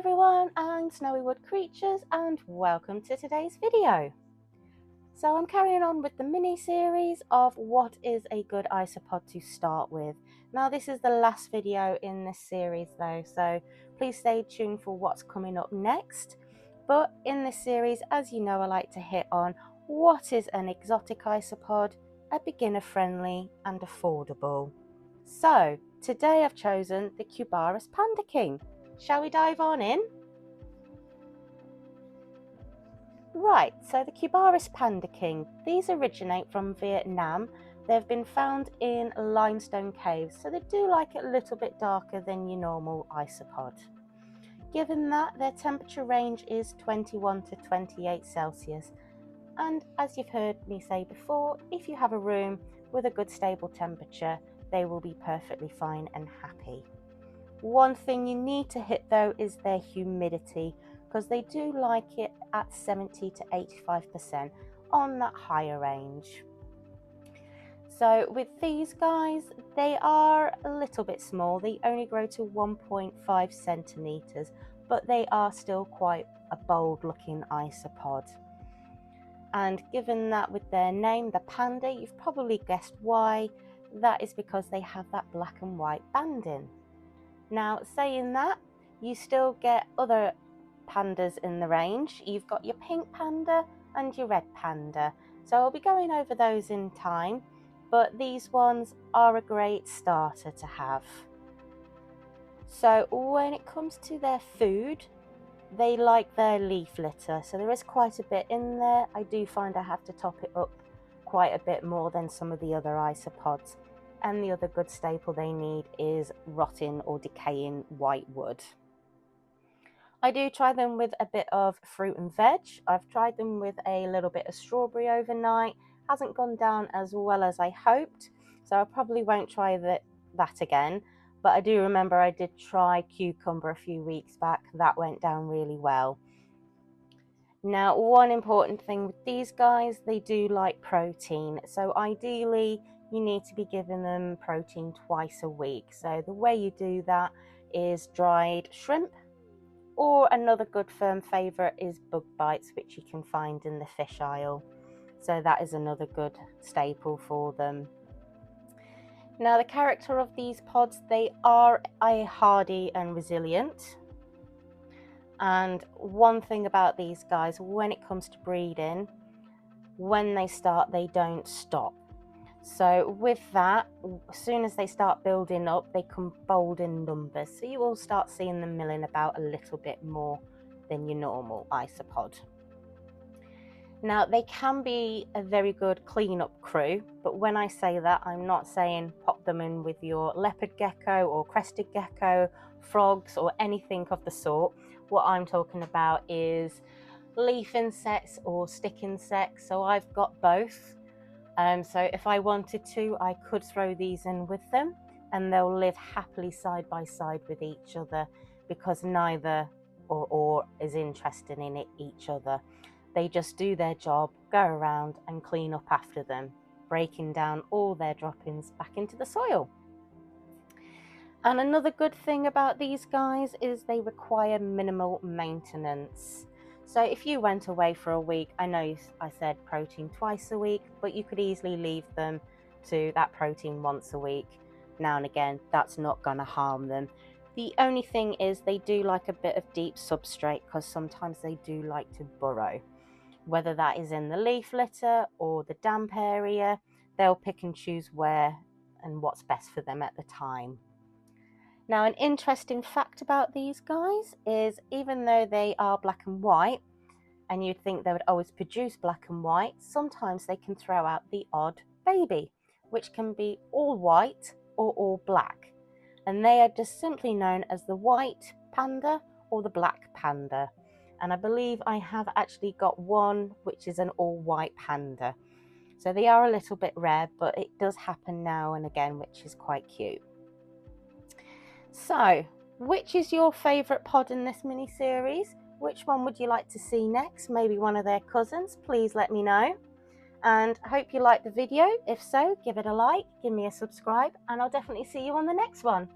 everyone, I'm Snowy Wood Creatures and welcome to today's video. So I'm carrying on with the mini series of what is a good isopod to start with. Now this is the last video in this series though, so please stay tuned for what's coming up next. But in this series, as you know, I like to hit on what is an exotic isopod, a beginner friendly and affordable. So today I've chosen the Cubaris Panda King. Shall we dive on in? Right, so the Cubaris Panda King, these originate from Vietnam. They've been found in limestone caves, so they do like it a little bit darker than your normal isopod. Given that, their temperature range is 21 to 28 Celsius. And as you've heard me say before, if you have a room with a good stable temperature, they will be perfectly fine and happy. One thing you need to hit though is their humidity, because they do like it at 70 to 85% on that higher range. So with these guys, they are a little bit small. They only grow to 1.5 centimeters, but they are still quite a bold looking isopod. And given that with their name, the panda, you've probably guessed why. That is because they have that black and white banding. Now, saying that, you still get other pandas in the range. You've got your pink panda and your red panda. So I'll be going over those in time, but these ones are a great starter to have. So when it comes to their food, they like their leaf litter. So there is quite a bit in there. I do find I have to top it up quite a bit more than some of the other isopods. And the other good staple they need is rotting or decaying white wood. I do try them with a bit of fruit and veg. I've tried them with a little bit of strawberry overnight. Hasn't gone down as well as I hoped, so I probably won't try that again. But I do remember I did try cucumber a few weeks back. That went down really well. Now, one important thing with these guys, they do like protein. So ideally, you need to be giving them protein twice a week. So the way you do that is dried shrimp, or another good firm favourite is bug bites, which you can find in the fish aisle. So that is another good staple for them. Now the character of these pods, they are hardy and resilient. And one thing about these guys, when it comes to breeding, when they start, they don't stop. So with that, as soon as they start building up, they come bold in numbers. So you will start seeing them milling about a little bit more than your normal isopod. Now, they can be a very good cleanup crew, but when I say that, I'm not saying pop them in with your leopard gecko or crested gecko, frogs or anything of the sort. What I'm talking about is leaf insects or stick insects. So I've got both. So if I wanted to, I could throw these in with them and they'll live happily side by side with each other, because neither or is interested in each other. They just do their job, go around and clean up after them, breaking down all their droppings back into the soil. And another good thing about these guys is they require minimal maintenance. So if you went away for a week, I know I said protein twice a week, but you could easily leave them to that protein once a week. Now and again, that's not going to harm them. The only thing is they do like a bit of deep substrate, because sometimes they do like to burrow. Whether that is in the leaf litter or the damp area, they'll pick and choose where and what's best for them at the time. Now, an interesting fact about these guys is even though they are black and white, and you'd think they would always produce black and white, sometimes they can throw out the odd baby, which can be all white or all black. And they are just simply known as the white panda or the black panda. And I believe I have actually got one which is an all white panda. So they are a little bit rare, but it does happen now and again, which is quite cute. So, which is your favourite pod in this mini series? Which one would you like to see next? Maybe one of their cousins? Please let me know. And I hope you liked the video. If so, give it a like, give me a subscribe, and I'll definitely see you on the next one.